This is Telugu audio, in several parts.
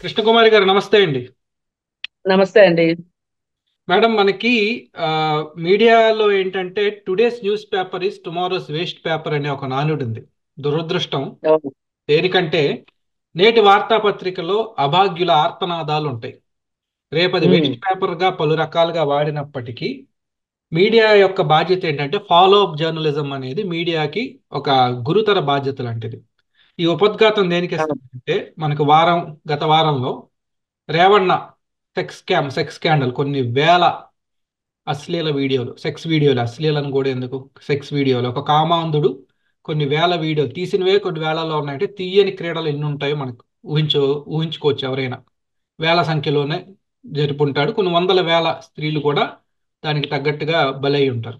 కృష్ణకుమారి గారు నమస్తే అండి. నమస్తే అండి. మేడం మనకి ఆ, మీడియాలో ఏంటంటే today's news paper is tomorrow's waste paper అనే ఒక నానుడు ఉంది. దురదృష్టం అవును. దేనికంటే నేటి వార్తాపత్రికలో అభాగ్యుల ఆర్తనాదాలు ఉంటాయి. రేపది ఉమ్, వేస్ట్ పేపర్గా పలు రకాలుగా వాడినప్పటికీ మీడియా యొక్క బాధ్యత ఏంటంటే ఫాలో అప్ జర్నలిజం అనేది మీడియాకి ఒక గురుతర బాధ్యత లాంటిది. ఈ ఉపద్ఘాతం దేనికి అవును. ఇస్తుందంటే మనకు గత వారంలో రేవಣ್ణ సెక్స్ స్కాండల్ కొన్ని వేల అశ్లీల వీడియోలు, సెక్స్ వీడియోలు, అశ్లీలను కూడా ఎందుకు, సెక్స్ వీడియోలు, ఒక కామాంధుడు కొన్ని వేల వీడియోలు తీసినవే కొన్ని వేలలో ఉన్నాయంటే తీయని క్రీడలు ఎన్ని ఉంటాయో మనకు ఊహించుకోవచ్చు ఎవరైనా. వేల సంఖ్యలోనే జరుపుంటాడు, కొన్ని వందల వేల స్త్రీలు కూడా దానికి తగ్గట్టుగా బలై ఉంటారు.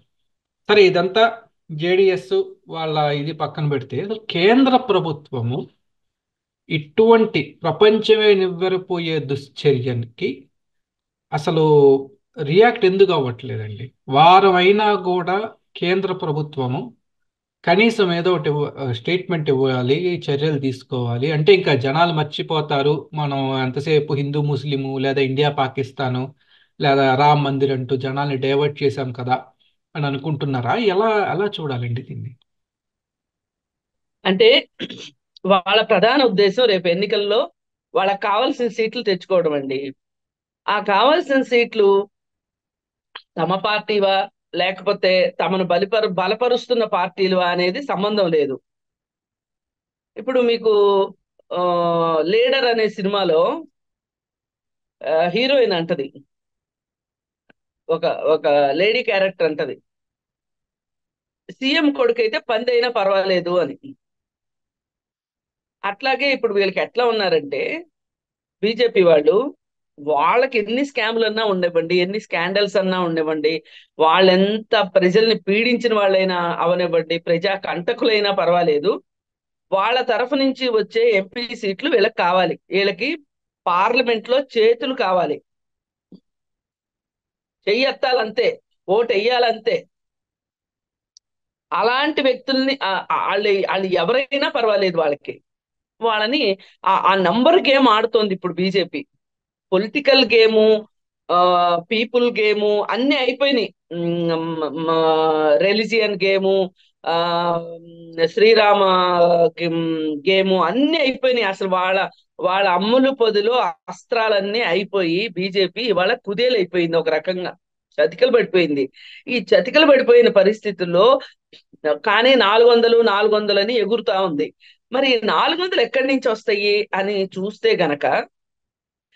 సరే, ఇదంతా జేడిఎస్ వాళ్ళ ఇది పక్కన పెడితే అసలు కేంద్ర ప్రభుత్వము ఇటువంటి ప్రపంచమే నివ్వెరపోయే దుశ్చర్యకి అసలు రియాక్ట్ ఎందుకు అవ్వట్లేదండి? వారం అయినా కూడా కేంద్ర ప్రభుత్వము కనీసం ఏదో ఒకటి స్టేట్మెంట్ ఇవ్వాలి, చర్యలు తీసుకోవాలి. అంటే ఇంకా జనాలు మర్చిపోతారు, మనం ఎంతసేపు హిందూ ముస్లిము లేదా ఇండియా పాకిస్తాను లేదా రామ్ మందిర్ అంటూ జనాల్ని డైవర్ట్ చేశాం కదా అని అనుకుంటున్నారా? ఎలా ఎలా చూడాలండి దీన్ని? అంటే వాళ్ళ ప్రధాన ఉద్దేశం రేపు ఎన్నికల్లో వాళ్ళకి కావాల్సిన సీట్లు తెచ్చుకోవడం అండి. ఆ కావాల్సిన సీట్లు తమ పార్టీవా, లేకపోతే తమను బలపరుస్తున్న పార్టీలువా అనేది సంబంధం లేదు. ఇప్పుడు మీకు ఆ లీడర్ అనే సినిమాలో హీరోయిన్ అంటది, ఒక ఒక లేడీ క్యారెక్టర్ అంటది, సీఎం కొడుకైతే పందైనా పర్వాలేదు అని. అట్లాగే ఇప్పుడు వీళ్ళకి ఎట్లా ఉన్నారంటే, బీజేపీ వాళ్ళు, వాళ్ళకి ఎన్ని స్కామ్లు అన్నా ఉండనివ్వండి, ఎన్ని స్కాండల్స్ అన్నా ఉండనివ్వండి, వాళ్ళెంత ప్రజల్ని పీడించిన వాళ్ళైనా అవనివ్వండి, ప్రజా కంటకులైనా పర్వాలేదు, వాళ్ళ తరఫు నుంచి వచ్చే ఎంపీ సీట్లు వీళ్ళకి కావాలి. వీళ్ళకి పార్లమెంట్ లో చేతులు కావాలి, చెయ్యెత్తాలంతే, ఓటు వెయ్యాలంతే. అలాంటి వ్యక్తుల్ని వాళ్ళు వాళ్ళు ఎవరైనా పర్వాలేదు వాళ్ళకి, వాళ్ళని ఆ నంబర్ గేమ్ ఆడుతోంది ఇప్పుడు BJP. Political game, people game అన్ని అయిపోయినాయి. రిలిజియన్ గేము, ఆ శ్రీరామ గేము అన్ని అయిపోయినాయి. అసలు వాళ్ళ వాళ్ళ అమ్ములు పొదిలో అస్త్రాలన్నీ అయిపోయి బీజేపీ ఇవాళ కుదేలైపోయింది, ఒక రకంగా చతికిల పడిపోయింది. ఈ చతికిల పడిపోయిన పరిస్థితుల్లో కానీ 400 400 అని ఎగురుతా ఉంది. మరి 400 ఎక్కడి నుంచి వస్తాయి అని చూస్తే గనక,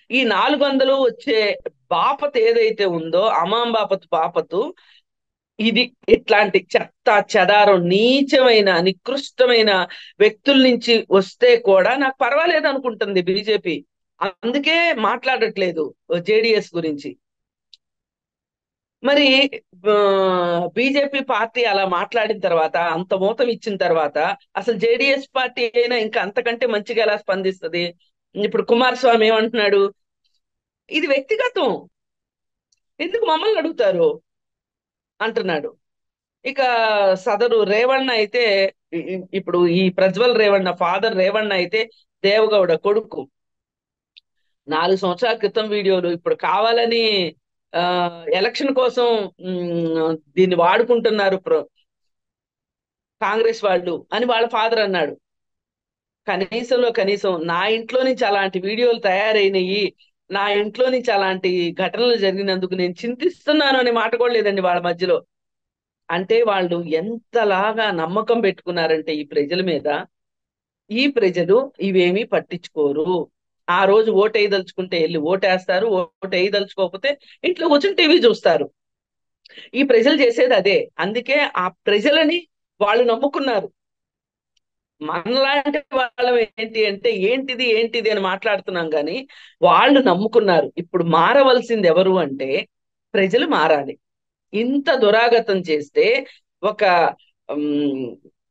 ఈ 400 వచ్చే బాపత్ ఏదైతే ఉందో, అమాం బాపత్ బాపతు, ఇది ఇట్లాంటి చెత్త చెదారం నీచమైన నికృష్టమైన వ్యక్తుల నుంచి వస్తే కూడా నాకు పర్వాలేదు అనుకుంటుంది బీజేపీ. అందుకే మాట్లాడట్లేదు జేడిఎస్ గురించి. మరి బీజేపీ పార్టీ అలా మాట్లాడిన తర్వాత, అంత మూతం ఇచ్చిన తర్వాత, అసలు జేడిఎస్ పార్టీ అయినా ఇంకా అంతకంటే మంచిగా ఎలా స్పందిస్తుంది? ఇప్పుడు కుమారస్వామి ఏమంటున్నాడు, ఇది వ్యక్తిగతం, ఎందుకు మమ్మల్ని అడుగుతారు అంటున్నాడు. ఇక సదరు రేవణ్ణ అయితే, ఇప్పుడు ఈ ప్రజ్వల్ రేవణ్ణ ఫాదర్ రేవణ్ణ అయితే దేవగౌడ కొడుకు. 4 సంవత్సరాల క్రితం వీడియోలు ఇప్పుడు కావాలని ఆ ఎలక్షన్ కోసం దీన్ని వాడుకుంటున్నారు కాంగ్రెస్ వాళ్ళు అని వాళ్ళ ఫాదర్ అన్నాడు. కనీసంలో కనీసం నా ఇంట్లో నుంచి అలాంటి వీడియోలు తయారైనవి, నా ఇంట్లో నుంచి అలాంటి ఘటనలు జరిగినందుకు నేను చింతిస్తున్నాను అనే మాట కూడా లేదండి వాళ్ళ మధ్యలో. అంటే వాళ్ళు ఎంతలాగా నమ్మకం పెట్టుకున్నారంటే ఈ ప్రజల మీద, ఈ ప్రజలు ఇవేమీ పట్టించుకోరు. ఆ రోజు ఓటు వేయదలుచుకుంటే వెళ్ళి ఓటేస్తారు, ఓటు వేయదలుచుకోకపోతే ఇంట్లో కూర్చొని టీవీ చూస్తారు. ఈ ప్రజలు చేసేది అదే. అందుకే ఆ ప్రజలని వాళ్ళు నమ్ముకున్నారు. మనలాంటి వాళ్ళం ఏంటి అంటే, ఏంటిది ఏంటిది అని మాట్లాడుతున్నాం కానీ వాళ్ళు నమ్ముకున్నారు. ఇప్పుడు మారవలసింది ఎవరు అంటే, ప్రజలు మారాలి. ఇంత దురాగతం చేస్తే ఒక ఉమ్,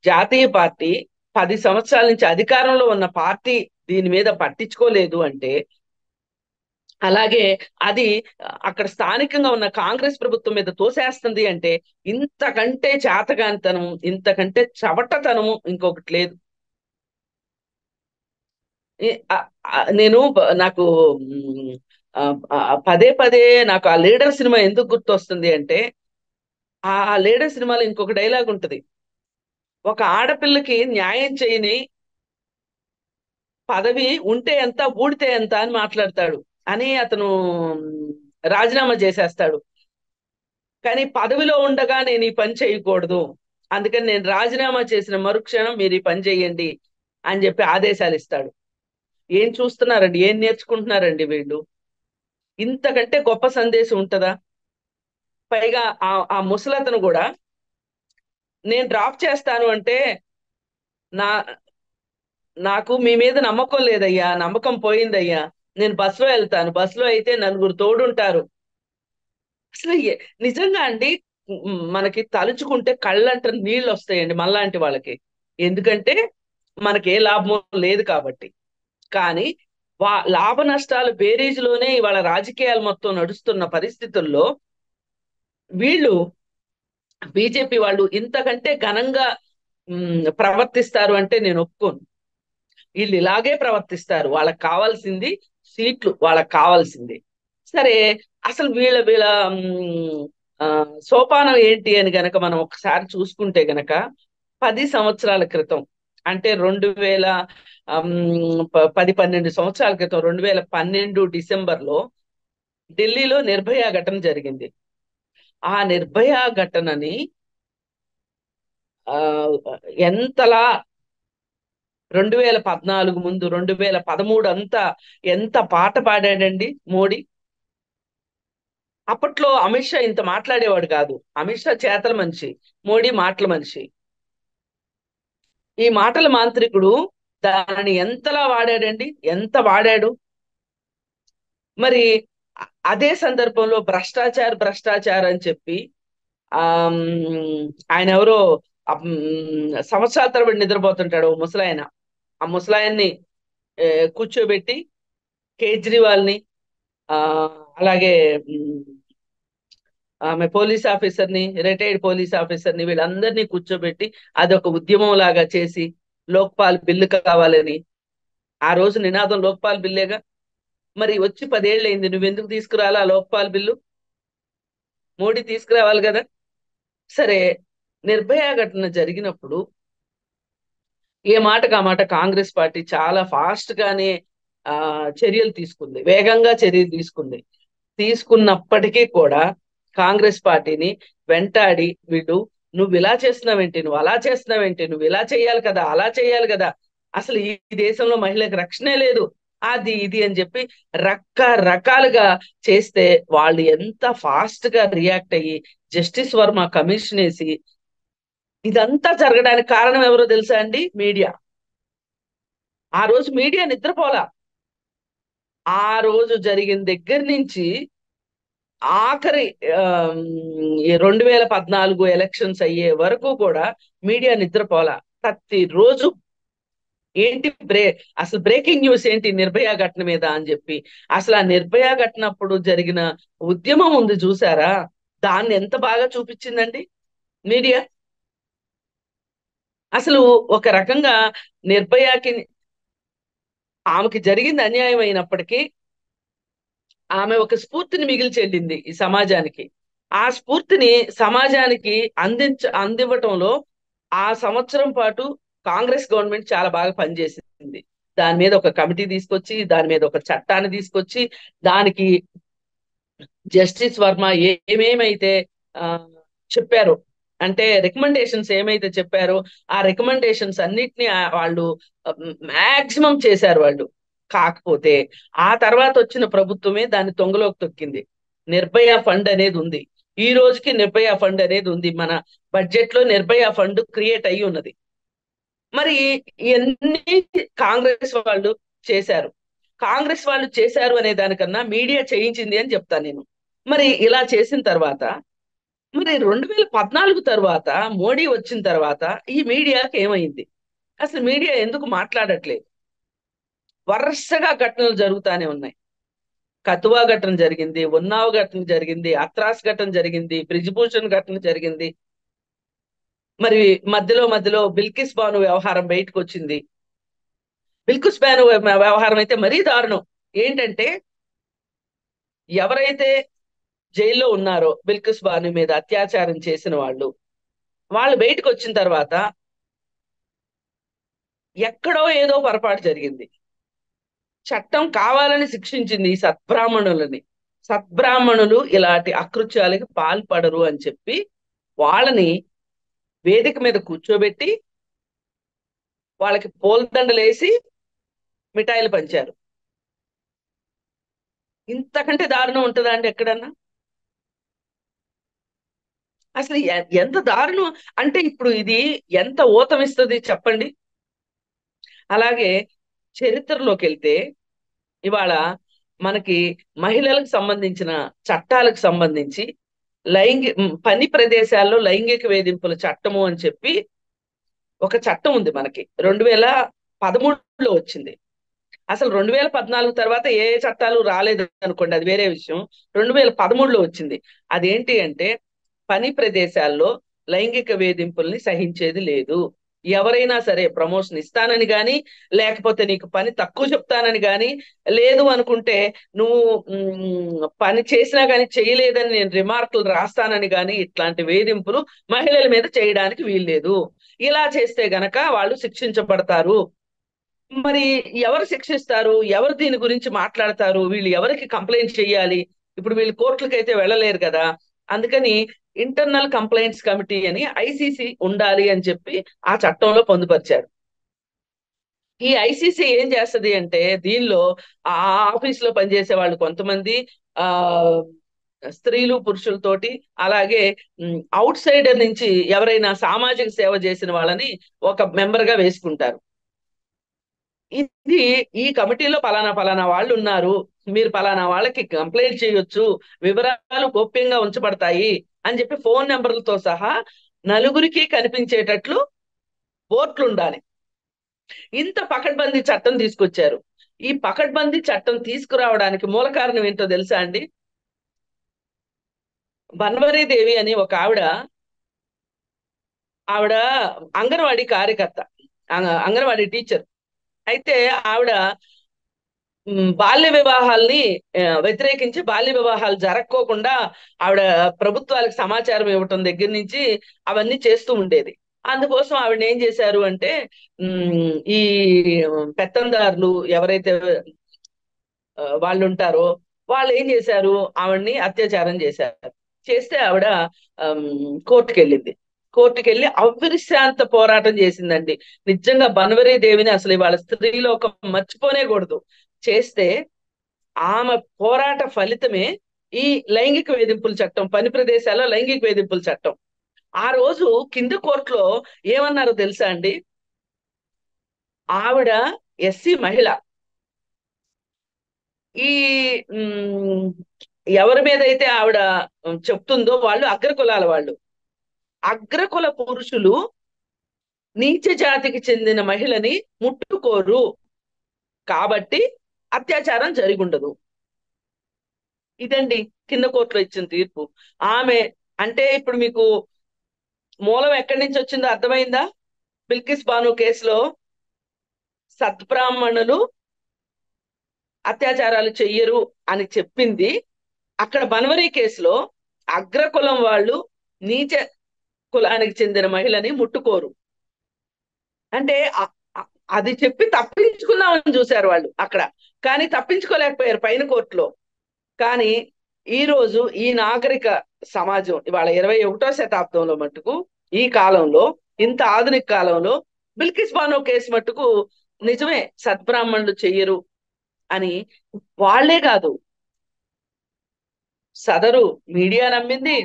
జాతీయ పార్టీ, 10 సంవత్సరాల నుంచి అధికారంలో ఉన్న పార్టీ దీని మీద పట్టించుకోలేదు అంటే, అలాగే అది అక్కడ స్థానికంగా ఉన్న కాంగ్రెస్ ప్రభుత్వం మీద తోసేస్తుంది అంటే, ఇంతకంటే చేతగానితనం, ఇంతకంటే చవటతనము ఇంకొకటి లేదు. నేను నాకు ఆ, పదే పదే నాకు ఆ లీడర్ సినిమా ఎందుకు గుర్తొస్తుంది అంటే, ఆ లీడర్ సినిమాలో ఇంకొక డైలాగ్ ఉంటది. ఒక ఆడపిల్లకి న్యాయం చేయని పదవి ఉంటే ఎంత ఊడితే ఎంత అని మాట్లాడతాడు. అని అతను రాజీనామా చేసేస్తాడు. కానీ పదవిలో ఉండగా నేను ఈ పని చేయకూడదు, అందుకని నేను రాజీనామా చేసిన మరుక్షణం మీరు ఈ పని చేయండి అని చెప్పి ఆదేశాలు ఇస్తాడు. ఏం చూస్తున్నారండి, ఏం నేర్చుకుంటున్నారండి వీళ్ళు? ఇంతకంటే గొప్ప సందేశం ఉంటుందా? పైగా ఆ ముసలతను కూడా, నేను డ్రాప్ చేస్తాను అంటే, నా నాకు మీ మీద నమ్మకం లేదయ్యా, నమ్మకం పోయిందయ్యా, నేను బస్సులో వెళ్తాను, బస్సులో అయితే నలుగురు తోడుంటారు. అసలు నిజంగా అండి, మనకి తలుచుకుంటే కళ్ళంట నీళ్ళు వస్తాయండి మనలాంటి వాళ్ళకి. ఎందుకంటే మనకి ఏ లాభం లేదు కాబట్టి. కానీ లాభ నష్టాలు బేరీజులోనే ఇవాళ రాజకీయాలు మొత్తం నడుస్తున్న పరిస్థితుల్లో వీళ్ళు, బీజేపీ వాళ్ళు ఇంతకంటే ఘనంగా ప్రవర్తిస్తారు అంటే నేను ఒప్పుకోను. వీళ్ళు ఇలాగే ప్రవర్తిస్తారు. వాళ్ళకి కావాల్సింది సీట్లు, వాళ్ళకి కావాల్సింది. సరే, అసలు వీళ్ళ వీళ్ళ సోపానం ఏంటి అని గనక మనం ఒకసారి చూసుకుంటే గనక, 10 సంవత్సరాల క్రితం, అంటే 10-12 సంవత్సరాల క్రితం, 2012 డిసెంబర్లో ఢిల్లీలో నిర్భయ ఘటన జరిగింది. ఆ నిర్భయ ఘటనని ఆ ఎంతలా 2014 ముందు, 2013 అంతా ఎంత పాట పాడాడండి మోడీ. అప్పట్లో అమిత్ షా ఇంత మాట్లాడేవాడు కాదు. అమిత్ షా చేతల మనిషి, మోడీ మాటల మనిషి. ఈ మాటల మాంత్రికుడు దానిని ఎంతలా వాడాడండి, ఎంత వాడాడు. మరి అదే సందర్భంలో భ్రష్టాచార్ అని చెప్పి ఆ ఆయన ఎవరో సంవత్సరాల తరబడి నిద్రపోతుంటాడు ఓ ముసలాయన. ఆ ముసలాయన్ని కూర్చోబెట్టి కేజ్రీవాల్ ని, ఆ అలాగే ఆమె పోలీస్ ఆఫీసర్ ని, రిటైర్డ్ పోలీస్ ఆఫీసర్ ని, వీళ్ళందరినీ కూర్చోబెట్టి అదొక ఉద్యమం లాగా చేసి లోక్పాల్ బిల్లు కావాలని, ఆ రోజు నినాదం లోక్పాల్ బిల్లేగా. మరి వచ్చి 10 ఏళ్ళు అయింది, నువ్వెందుకు తీసుకురాలా లోక్పాల్ బిల్లు? మోడీ తీసుకురావాలి కదా. సరే, నిర్భయ ఘటన జరిగినప్పుడు ఏ మాటకు ఆ మాట కాంగ్రెస్ పార్టీ చాలా ఫాస్ట్ గానే చర్యలు తీసుకుంది, వేగంగా చర్యలు తీసుకుంది. తీసుకున్నప్పటికీ కూడా కాంగ్రెస్ పార్టీని వెంటాడి వీళ్ళు, నువ్వు ఇలా చేస్తున్నావేంటి, నువ్వు అలా చేస్తున్నావేంటి, నువ్వు ఇలా చేయాలి కదా, అలా చేయాలి కదా, అసలు ఈ దేశంలో మహిళలకు రక్షణే లేదు, అది ఇది అని చెప్పి రకరకాలుగా చేస్తే వాళ్ళు ఎంత ఫాస్ట్ గా రియాక్ట్ అయ్యి జస్టిస్ వర్మ కమిషన్ వేసి, ఇదంతా జరగడానికి కారణం ఎవరో తెలుసా అండి? మీడియా. ఆ రోజు మీడియా నిద్రపోలా. ఆ రోజు జరిగిన దగ్గర నుంచి ఆఖరి 2014 ఎలక్షన్స్ అయ్యే వరకు కూడా మీడియా నిద్రపోలా. ప్రతిరోజు ఏంటి అసలు బ్రేకింగ్ న్యూస్ ఏంటి నిర్భయ ఘటన మీద అని చెప్పి. అసలు ఆ నిర్భయ ఘటనప్పుడు జరిగిన ఉద్యమం ఉంది చూసారా, దాన్ని ఎంత బాగా చూపించిందండి మీడియా. అసలు ఒక రకంగా నిర్భయకి, ఆమెకి జరిగింది అన్యాయం అయినప్పటికీ ఆమె ఒక స్ఫూర్తిని మిగిల్చి వెళ్ళింది ఈ సమాజానికి. ఆ స్ఫూర్తిని సమాజానికి అందివ్వటంలో ఆ సంవత్సరం పాటు కాంగ్రెస్ గవర్నమెంట్ చాలా బాగా పనిచేసింది. దాని మీద ఒక కమిటీ తీసుకొచ్చి, దాని మీద ఒక చట్టాన్ని తీసుకొచ్చి, దానికి జస్టిస్ వర్మ ఏమేమైతే ఆ చెప్పారో, అంటే రికమెండేషన్స్ ఏమైతే చెప్పారో ఆ రికమెండేషన్స్ అన్నిటినీ వాళ్ళు మాక్సిమం చేశారు వాళ్ళు. కాకపోతే ఆ తర్వాత వచ్చిన ప్రభుత్వమే దాన్ని తొంగలోకి తొక్కింది. నిర్భయ ఫండ్ అనేది ఉంది, ఈ రోజుకి నిర్భయ ఫండ్ అనేది ఉంది, మన బడ్జెట్ లో నిర్భయ ఫండ్ క్రియేట్ అయ్యి ఉన్నది. మరి ఇవన్నీ కాంగ్రెస్ వాళ్ళు చేశారు. కాంగ్రెస్ వాళ్ళు చేశారు అనే దానికన్నా మీడియా చేయించింది అని చెప్తాను నేను. మరి ఇలా చేసిన తర్వాత, మరి 2014 తర్వాత మోడీ వచ్చిన తర్వాత ఈ మీడియాకి ఏమైంది? అసలు మీడియా ఎందుకు మాట్లాడట్లేదు? వరుసగా ఘటనలు జరుగుతానే ఉన్నాయి. కతువా ఘటన జరిగింది, ఉన్నావ్ ఘటన జరిగింది, అత్రాస్ ఘటన జరిగింది, బ్రిజ్భూషణ్ ఘటన జరిగింది. మరి మధ్యలో మధ్యలో బిల్కిస్ బాను వ్యవహారం బయటకు వచ్చింది. బిల్కుస్ బ్యాను వ్యవహారం అయితే మరీ దారుణం. ఏంటంటే ఎవరైతే జైల్లో ఉన్నారో బిల్కిస్ బాను మీద అత్యాచారం చేసిన వాళ్ళు బయటకు వచ్చిన తర్వాత ఎక్కడో ఏదో పొరపాటు జరిగింది. చట్టం కావాలని శిక్షించింది ఈ సద్బ్రాహ్మణులని. సద్బ్రాహ్మణులు ఇలాంటి అకృత్యాలకి పాల్పడరు అని చెప్పి వాళ్ళని వేదిక మీద కూర్చోబెట్టి వాళ్ళకి పూలదండలేసి మిఠాయిలు పంచారు. ఇంతకంటే దారుణం ఉంటుందా అండి ఎక్కడన్నా? అసలు ఎంత దారుణం అంటే ఇప్పుడు ఇది ఎంత ఊతమిస్తుంది చెప్పండి. అలాగే చరిత్రలోకి వెళ్తే ఇవాళ మనకి మహిళలకు సంబంధించిన చట్టాలకు సంబంధించి పని ప్రదేశాల్లో లైంగిక వేధింపుల చట్టము అని చెప్పి ఒక చట్టం ఉంది మనకి. 2013లో వచ్చింది. అసలు 2014 తర్వాత ఏ చట్టాలు రాలేదు అనుకోండి, అది వేరే విషయం. 2013లో వచ్చింది. అదేంటి అంటే పని ప్రదేశాల్లో లైంగిక వేధింపుల్ని సహించేది లేదు. ఎవరైనా సరే ప్రమోషన్ ఇస్తానని గాని, లేకపోతే నీకు పని తక్కువ చెప్తానని గాని, లేదు అనుకుంటే నువ్వు పని చేసినా గాని చేయలేదని నేను రిమార్కులు రాస్తానని గాని, ఇట్లాంటి వేధింపులు మహిళల మీద చేయడానికి వీల్లేదు. ఇలా చేస్తే గనక వాళ్ళు శిక్షించబడతారు. మరి ఎవరు శిక్షిస్తారు? ఎవరు దీని గురించి మాట్లాడతారు? వీళ్ళు ఎవరికి కంప్లైంట్ చేయాలి? ఇప్పుడు వీళ్ళు కోర్టులకు అయితే వెళ్ళలేరు కదా. అందుకని ఇంటర్నల్ కంప్లైంట్స్ కమిటీ అని ఐసీసీ ఉండాలి అని చెప్పి ఆ చట్టంలో పొందుపరిచారు. ఈ ఐసీసీ ఏం చేస్తది అంటే దీనిలో ఆ ఆఫీస్ లో పనిచేసే వాళ్ళు కొంతమంది ఆ స్త్రీలు పురుషులతోటి, అలాగే అవుట్ సైడర్ నుంచి ఎవరైనా సామాజిక సేవ చేసిన వాళ్ళని ఒక మెంబర్ గా వేసుకుంటారు. ఇది ఈ కమిటీలో పలానా వాళ్ళు ఉన్నారు, మీరు పలానా వాళ్ళకి కంప్లైంట్ చేయొచ్చు, వివరాలు గోప్యంగా ఉంచబడతాయి అని చెప్పి ఫోన్ నెంబర్లతో సహా నలుగురికి కనిపించేటట్లు బోర్డులు ఉండాలి. ఇంత పకడ్బందీ చట్టం తీసుకొచ్చారు. ఈ పకడ్బందీ చట్టం తీసుకురావడానికి మూల కారణం ఏంటో తెలుసా అండి? బన్వరీ దేవి అని ఒక ఆవిడ అంగన్వాడీ కార్యకర్త, అంగన్వాడీ టీచర్. అయితే ఆవిడ బాల్య వివాహాల్ని వ్యతిరేకించి బాల్య వివాహాలు జరక్కోకుండా ఆవిడ ప్రభుత్వాలకు సమాచారం ఇవ్వటం దగ్గర నుంచి అవన్నీ చేస్తూ ఉండేది. అందుకోసం ఆవిడ ఏం చేశారు అంటే ఈ పెత్తందారులు ఎవరైతే వాళ్ళు ఉంటారో వాళ్ళు ఏం చేశారు, ఆవిడ్ని అత్యాచారం చేశారు. చేస్తే ఆవిడ కోర్టుకు వెళ్ళింది. కోర్టుకు వెళ్ళి అవిశ్రాంత పోరాటం చేసిందండి. నిజంగా బన్వరీ దేవిని అసలు ఇవాళ స్త్రీలోకం మర్చిపోనే కూడదు. చేస్తే ఆమె పోరాట ఫలితమే ఈ లైంగిక వేధింపుల చట్టం, పని ప్రదేశాల్లో లైంగిక వేధింపుల చట్టం. ఆ రోజు కింద కోర్టులో ఏమన్నారో తెలుసా అండి? ఆవిడ ఎస్సీ మహిళ. ఈ ఎవరి మీద అయితే ఆవిడ చెప్తుందో వాళ్ళు అగ్రకులాల వాళ్ళు. అగ్రకుల పురుషులు నీచ జాతికి చెందిన మహిళని ముట్టుకోరు కాబట్టి అత్యాచారం జరిగుండదు. ఇదండి కింద కోర్టులో ఇచ్చిన తీర్పు. ఆమె అంటే ఇప్పుడు మీకు మూలం ఎక్కడి నుంచి వచ్చిందో అర్థమైందా? బిల్కిస్ బాను కేసులో సద్బ్రాహ్మణులు అత్యాచారాలు చెయ్యరు అని చెప్పింది. అక్కడ బన్వరీ కేసులో అగ్రకులం వాళ్ళు నీచ కులానికి చెందిన మహిళని ముట్టుకోరు అంటే అది చెప్పి తప్పించుకుందామని చూశారు వాళ్ళు అక్కడ. కానీ తప్పించుకోలేకపోయారు పైన కోర్టులో. కానీ ఈ రోజు ఈ నాగరిక సమాజం ఇవాళ 21వ శతాబ్దంలో మట్టుకు, ఈ కాలంలో, ఇంత ఆధునిక కాలంలో బిల్కిస్ బానో కేసు మట్టుకు నిజమే సద్బ్రాహ్మణులు చెయ్యరు అని వాళ్లే కాదు, సదరు మీడియా నమ్మింది.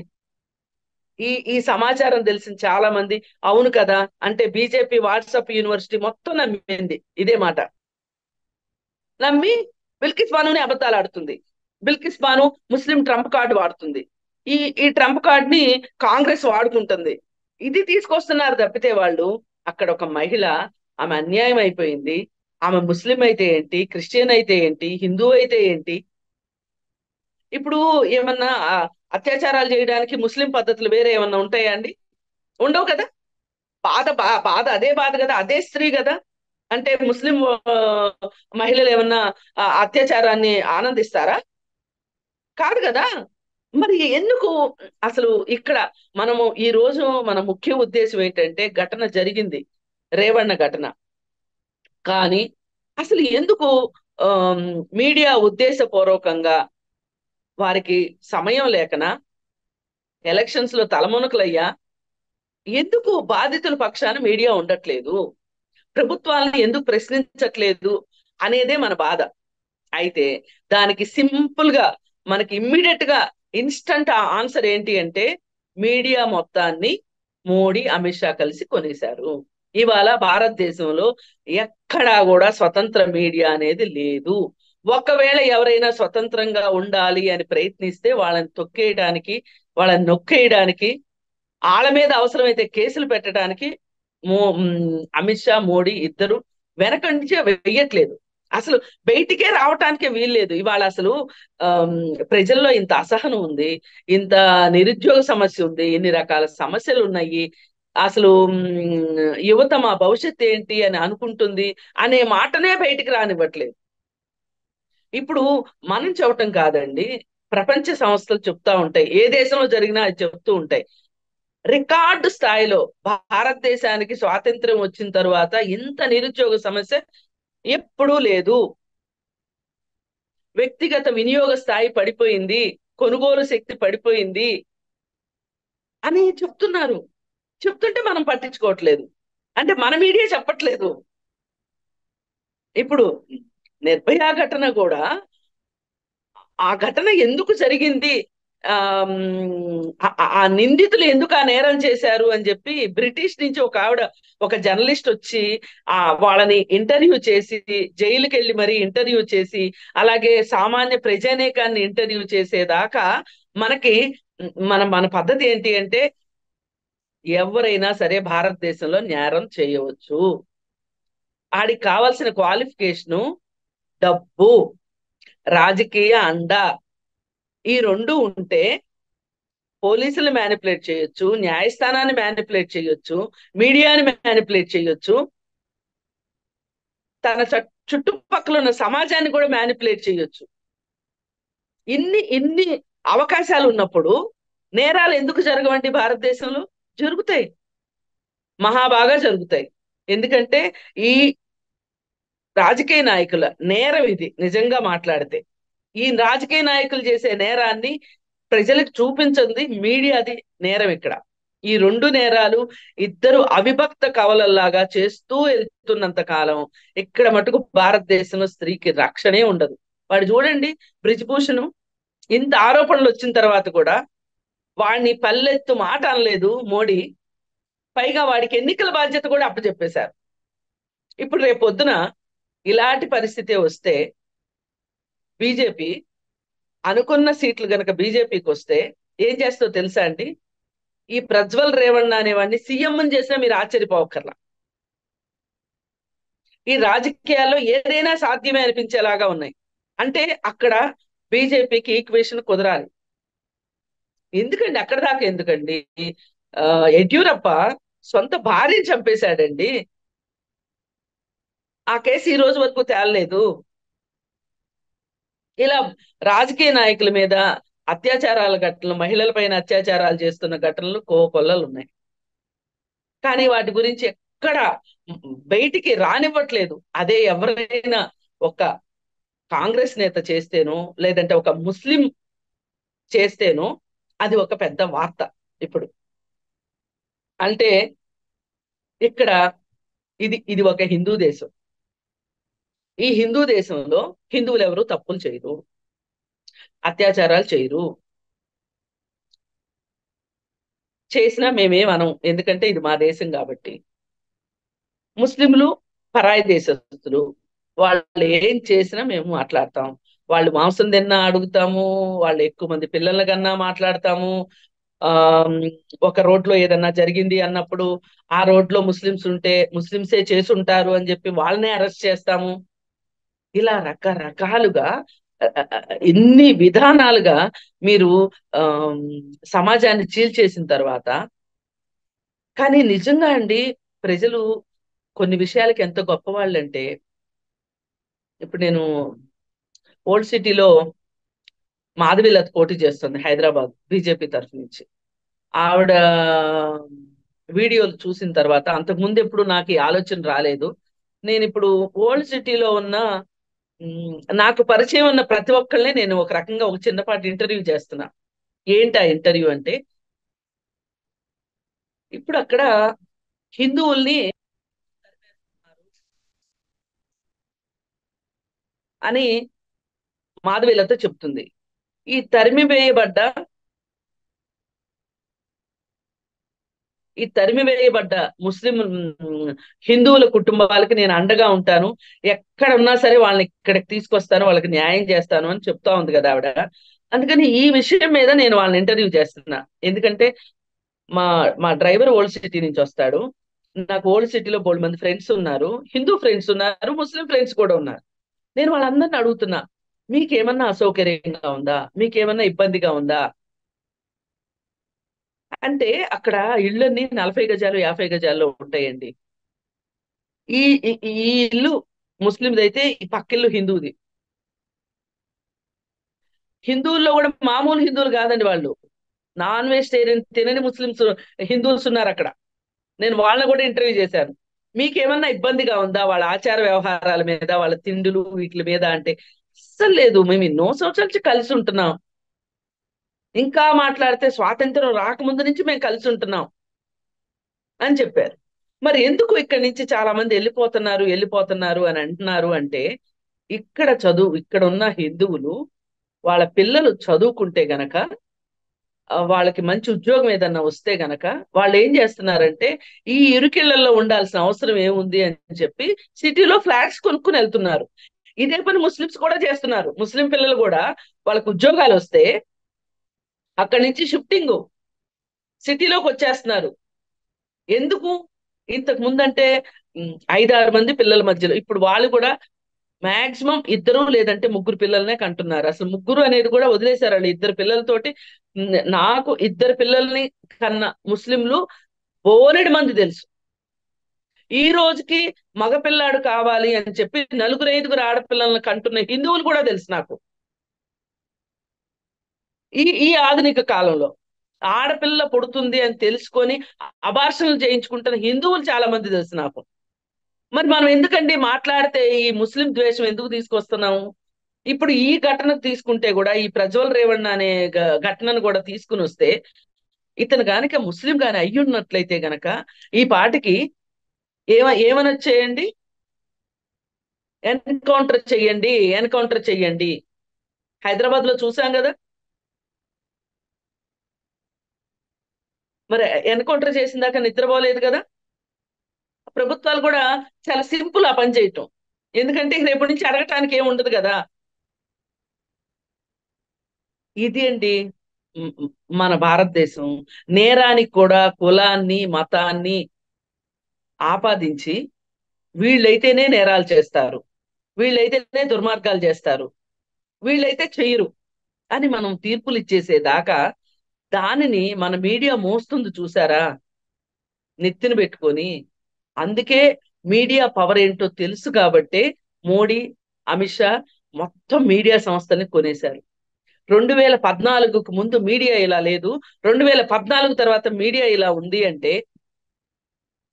ఈ సమాచారం తెలిసిన చాలా మంది అవును కదా అంటే బీజేపీ వాట్సాప్ యూనివర్సిటీ మొత్తం నమ్మింది ఇదే మాట. నమ్మి బిల్కిస్ బానుని అబద్ధాలు ఆడుతుంది. బిల్కిస్ బాను ముస్లిం ట్రంప్ కార్డు వాడుతుంది. ఈ ట్రంప్ కార్డ్ ని కాంగ్రెస్ వాడుకుంటుంది. ఇది తీసుకొస్తున్నారు తప్పితే వాళ్ళు అక్కడ ఒక మహిళ, ఆమె అన్యాయం అయిపోయింది. ఆమె ముస్లిం అయితే ఏంటి, క్రిస్టియన్ అయితే ఏంటి, హిందూ అయితే ఏంటి? ఇప్పుడు ఏమన్నా అత్యాచారాలు చేయడానికి ముస్లిం పద్ధతులు వేరే ఏమన్నా ఉంటాయా అండి? ఉండవు కదా. బాధ అదే బాధ కదా, అదే స్త్రీ కదా. అంటే ముస్లిం మహిళలు ఏమన్నా అత్యాచారాన్ని ఆనందిస్తారా? కాదు కదా. మరి ఎందుకు అసలు ఇక్కడ మనము ఈ రోజు మన ముఖ్య ఉద్దేశం ఏంటంటే, ఘటన జరిగింది, రేవಣ್ణ ఘటన. కానీ అసలు ఎందుకు ఆమ్, మీడియా ఉద్దేశపూర్వకంగా వారికి సమయం లేకనా, ఎలక్షన్స్ లో తలమునకలయ్యా, ఎందుకు బాధితుల పక్షాన మీడియా ఉండట్లేదు, ప్రభుత్వాలను ఎందుకు ప్రశ్నించట్లేదు అనేదే మన బాధ. అయితే దానికి సింపుల్ గా మనకి ఇమ్మీడియట్ గా ఇన్స్టంట్ ఆన్సర్ ఏంటి అంటే, మీడియా మొత్తాన్ని మోడీ అమిత్ షా కలిసి కొనేశారు. ఇవాళ భారతదేశంలో ఎక్కడా కూడా స్వతంత్ర మీడియా అనేది లేదు. ఒకవేళ ఎవరైనా స్వతంత్రంగా ఉండాలి అని ప్రయత్నిస్తే వాళ్ళని తొక్కేయడానికి, వాళ్ళని నొక్కేయడానికి, వాళ్ళ మీద అవసరమైతే కేసులు పెట్టడానికి అమిత్ షా మోడీ ఇద్దరు వెనక నుంచే వెయ్యట్లేదు. అసలు బయటికే రావటానికే వీల్లేదు. ఇవాళ అసలు ప్రజల్లో ఇంత అసహనం ఉంది, ఇంత నిరుద్యోగ సమస్య ఉంది, ఇన్ని రకాల సమస్యలు ఉన్నాయి. అసలు యువత మా భవిష్యత్ ఏంటి అని అనుకుంటుంది అనే మాటనే బయటికి రానివ్వట్లేదు. ఇప్పుడు మనం చెప్పటం కాదండి, ప్రపంచ సంస్థలు చెప్తా ఉంటాయి, ఏ దేశంలో జరిగినా అది చెప్తూ ఉంటాయి. రికార్డు స్థాయిలో భారతదేశానికి స్వాతంత్ర్యం వచ్చిన తర్వాత ఇంత నిరుద్యోగ సమస్య ఎప్పుడూ లేదు. వ్యక్తిగత వినియోగ స్థాయి పడిపోయింది, కొనుగోలు శక్తి పడిపోయింది అని చెప్తున్నారు. చెప్తుంటే మనం పట్టించుకోవట్లేదు. అంటే మన మీడియా చెప్పట్లేదు. ఇప్పుడు నిర్భయ ఘటన కూడా, ఆ ఘటన ఎందుకు జరిగింది, ఆ నిందితులు ఎందుకు ఆ నేరం చేశారు అని చెప్పి బ్రిటిష్ నుంచి ఒక ఆవిడ, ఒక జర్నలిస్ట్ వచ్చి వాళ్ళని ఇంటర్వ్యూ చేసి, జైలుకి వెళ్ళి మరి ఇంటర్వ్యూ చేసి, అలాగే సామాన్య ప్రజానీకాన్ని ఇంటర్వ్యూ చేసేదాకా మనకి మన మన పద్ధతి ఏంటి అంటే, ఎవరైనా సరే భారతదేశంలో నేరం చేయవచ్చు. ఆడికి కావాల్సిన క్వాలిఫికేషను డబ్బు, రాజకీయ అండ, ఈ రెండు ఉంటే పోలీసులు మ్యానిపులేట్ చేయొచ్చు, న్యాయస్థానాన్ని మ్యానిపులేట్ చేయొచ్చు, మీడియాని మ్యానిపులేట్ చేయొచ్చు, తన చుట్టుపక్కల ఉన్న సమాజాన్ని కూడా మ్యానిపులేట్ చేయొచ్చు. ఇన్ని ఇన్ని అవకాశాలు ఉన్నప్పుడు నేరాలు ఎందుకు జరగవండి భారతదేశంలో? జరుగుతాయి, మహాబాగా జరుగుతాయి. ఎందుకంటే ఈ రాజకీయ నాయకుల నేరం ఇది. నిజంగా మాట్లాడితే ఈ రాజకీయ నాయకులు చేసే నేరాన్ని ప్రజలకు చూపించింది మీడియాది నేరం ఇక్కడ. ఈ రెండు నేరాలు ఇద్దరు అవిభక్త కవలల్లాగా చేస్తూ వెళ్తున్నంత కాలం ఇక్కడ మటుకు భారతదేశంలో స్త్రీకి రక్షణే ఉండదు. వాడు చూడండి, బ్రిజ్భూషణ్ ఇంత ఆరోపణలు వచ్చిన తర్వాత కూడా వాడిని పల్లెత్తు మాట అనలేదు మోడీ. పైగా వాడికి ఎన్నికల బాధ్యత కూడా అప్పచెప్పేశారు. ఇప్పుడు రేపు పొద్దున ఇలాంటి పరిస్థితి వస్తే, బీజేపీ అనుకున్న సీట్లు గనక బీజేపీకి వస్తే ఏం చేస్తో తెలుసా అండి? ఈ ప్రజ్వల్ రేవణ్ణ అనేవాడిని సీఎం చేసినా మీరు ఆశ్చర్యపోవక్కర్లా. ఈ రాజకీయాల్లో ఏదైనా సాధ్యమే అనిపించేలాగా ఉన్నాయి. అంటే అక్కడ బీజేపీకి ఈక్వేషన్ కుదరాలి. ఎందుకండి అక్కడ దాకా ఎందుకండి? యడ్యూరప్ప సొంత భార్యని చంపేశాడండి. ఆ కేసు ఈ రోజు వరకు తేలలేదు. ఇలా రాజకీయ నాయకుల మీద అత్యాచారాల ఘటనలు, మహిళల పైన అత్యాచారాలు చేస్తున్న ఘటనలు కోకొల్లలు ఉన్నాయి. కానీ వాటి గురించి ఎక్కడ బయటికి రానివ్వట్లేదు. అదే ఎవరైనా ఒక కాంగ్రెస్ నేత చేస్తేనో, లేదంటే ఒక ముస్లిం చేస్తేనో అది ఒక పెద్ద వార్త. ఇప్పుడు అంటే ఇక్కడ ఇది ఇది ఒక హిందూ దేశం. ఈ హిందూ దేశంలో హిందువులు ఎవరు తప్పులు చేయరు, అత్యాచారాలు చేయరు. చేసినా మేమేమనం, ఎందుకంటే ఇది మా దేశం కాబట్టి. ముస్లింలు పరాయి దేశస్తులు, వాళ్ళు ఏం చేసినా మేము మాట్లాడతాం. వాళ్ళు మాంసం తిన్నా అడుగుతాము, వాళ్ళు ఎక్కువ మంది పిల్లల కన్నా మాట్లాడతాము. ఆ ఒక రోడ్లో ఏదన్నా జరిగింది అన్నప్పుడు ఆ రోడ్లో ముస్లిమ్స్ ఉంటే ముస్లిమ్సే చేసుంటారు అని చెప్పి వాళ్ళనే అరెస్ట్ చేస్తాము. ఇలా రకరకాలుగా ఎన్ని విధానాలుగా మీరు ఆ సమాజాన్ని చీల్చేసిన తర్వాత, కానీ నిజంగా అండి ప్రజలు కొన్ని విషయాలకి ఎంత గొప్పవాళ్ళంటే, ఇప్పుడు నేను ఓల్డ్ సిటీలో మాధవీలత పోటీ చేస్తుంది హైదరాబాద్ బీజేపీ తరఫు నుంచి. ఆవిడ వీడియోలు చూసిన తర్వాత, అంతకుముందు ఎప్పుడు నాకు ఈ ఆలోచన రాలేదు. నేను ఇప్పుడు ఓల్డ్ సిటీలో ఉన్న నాకు పరిచయం ఉన్న ప్రతి ఒక్కళ్ళని నేను ఒక రకంగా ఒక చిన్నపాటి ఇంటర్వ్యూ చేస్తున్నా. ఏంటి ఆ ఇంటర్వ్యూ అంటే, ఇప్పుడు అక్కడ హిందువుల్ని అని మాధవీలత చెప్తుంది. ఈ తరిమి వేయబడ్డ ఈ తరిమి వేయబడ్డ ముస్లిం హిందువుల కుటుంబాలకి నేను అండగా ఉంటాను, ఎక్కడ ఉన్నా సరే వాళ్ళని ఇక్కడికి తీసుకొస్తాను, వాళ్ళకి న్యాయం చేస్తాను అని చెప్తా ఉంది కదా ఆవిడ. అందుకని ఈ విషయం మీద నేను వాళ్ళని ఇంటర్వ్యూ చేస్తున్నా. ఎందుకంటే మా మా డ్రైవర్ ఓల్డ్ సిటీ నుంచి వస్తాడు. నాకు ఓల్డ్ సిటీలో బోల్డ్ మంది ఫ్రెండ్స్ ఉన్నారు, హిందూ ఫ్రెండ్స్ ఉన్నారు, ముస్లిం ఫ్రెండ్స్ కూడా ఉన్నారు. నేను వాళ్ళందరిని అడుగుతున్నా, మీకేమన్నా అసౌకర్యంగా ఉందా, మీకేమన్నా ఇబ్బందిగా ఉందా అంటే. అక్కడ ఇళ్ళన్నీ 40 గజాలు 50 గజాల్లో ఉంటాయండి. ఈ ఈ ఈ ఇల్లు ముస్లింది అయితే ఈ పక్కిల్లు హిందూది. హిందువుల్లో కూడా మామూలు హిందువులు కాదండి వాళ్ళు, నాన్ వెజిటేరియన్ తినని ముస్లిమ్స్ హిందూస్ ఉన్నారు అక్కడ. నేను వాళ్ళని కూడా ఇంటర్వ్యూ చేశాను. మీకేమన్నా ఇబ్బందిగా ఉందా వాళ్ళ ఆచార వ్యవహారాల మీద, వాళ్ళ తిండులు వీటి మీద అంటే. అస్సలు లేదు, మేము ఎన్నో సంవత్సరాల నుంచి కలిసి ఉంటున్నాం. ఇంకా మాట్లాడితే స్వాతంత్రం రాకముందు నుంచి మేము కలిసి ఉంటున్నాం అని చెప్పారు. మరి ఎందుకు ఇక్కడి నుంచి చాలా మంది వెళ్ళిపోతున్నారు వెళ్ళిపోతున్నారు అని అంటున్నారు అంటే, ఇక్కడ ఉన్న హిందువులు వాళ్ళ పిల్లలు చదువుకుంటే గనక, వాళ్ళకి మంచి ఉద్యోగం ఏదన్నా వస్తే గనక వాళ్ళు ఏం చేస్తున్నారంటే, ఈ ఇరుకిళ్లలో ఉండాల్సిన అవసరం ఏముంది అని చెప్పి సిటీలో ఫ్లాట్స్ కొనుక్కుని వెళ్తున్నారు. ఇదే పని ముస్లిమ్స్ కూడా చేస్తున్నారు. ముస్లిం పిల్లలు కూడా వాళ్ళకు ఉద్యోగాలు వస్తే అక్కడి నుంచి షిఫ్టింగ్ సిటీలోకి వచ్చేస్తున్నారు. ఎందుకు? ఇంతకు ముందంటే 5-6 మంది పిల్లల మధ్యలో, ఇప్పుడు వాళ్ళు కూడా మాక్సిమం 2 లేదంటే 3 పిల్లలనే కంటున్నారు. అసలు 3 అనేది కూడా వదిలేశారు. వాళ్ళు 2 పిల్లలతోటి నాకు 2 పిల్లల్ని కన్న ముస్లింలు బోలెడు మంది తెలుసు. ఈ రోజుకి మగపిల్లాడు కావాలి అని చెప్పి 4-5 ఆడపిల్లలను కంటున్న హిందువులు కూడా తెలుసు నాకు. ఈ ఈ ఆధునిక కాలంలో ఆడపిల్ల పుడుతుంది అని తెలుసుకొని అబార్షన్లు చేయించుకుంటున్న హిందువులు చాలా మంది తెలుసు నాకు. మరి మనం ఎందుకండి మాట్లాడితే ఈ ముస్లిం ద్వేషం ఎందుకు తీసుకొస్తున్నాము? ఇప్పుడు ఈ ఘటన తీసుకుంటే కూడా, ఈ ప్రజ్వల్ రేవణ్ణ అనే ఘటనను కూడా తీసుకుని వస్తే, ఇతను గానిక ముస్లిం గాని అయ్యున్నట్లయితే గనక ఈ పాటికి ఏమనొచ్చేయండి, ఎన్కౌంటర్ చెయ్యండి, ఎన్కౌంటర్ చెయ్యండి. హైదరాబాద్ లో చూసాం కదా. మరి ఎన్కౌంటర్ చేసిన దాకా నిద్రపోలేదు కదా ప్రభుత్వాలు కూడా. చాలా సింపుల్ ఆ పని చేయటం. ఎందుకంటే రేపటి నుంచి అడగటానికి ఏమి ఉండదు కదా. ఇది అండి మన భారతదేశం. నేరానికి కూడా కులాన్ని మతాన్ని ఆపాదించి, వీళ్ళైతేనే నేరాలు చేస్తారు, వీళ్ళైతేనే దుర్మార్గాలు చేస్తారు, వీళ్ళైతే చెయ్యరు అని మనం తీర్పులు ఇచ్చేసేదాకా దానిని మన మీడియా మోస్తుంది చూసారా, నెత్తిన పెట్టుకొని. అందుకే మీడియా పవర్ ఏంటో తెలుసు కాబట్టే మోడీ, అమిత్ షా మొత్తం మీడియా సంస్థని కొనేశారు. 2014కు ముందు మీడియా ఇలా లేదు, 2014 తర్వాత మీడియా ఇలా ఉంది అంటే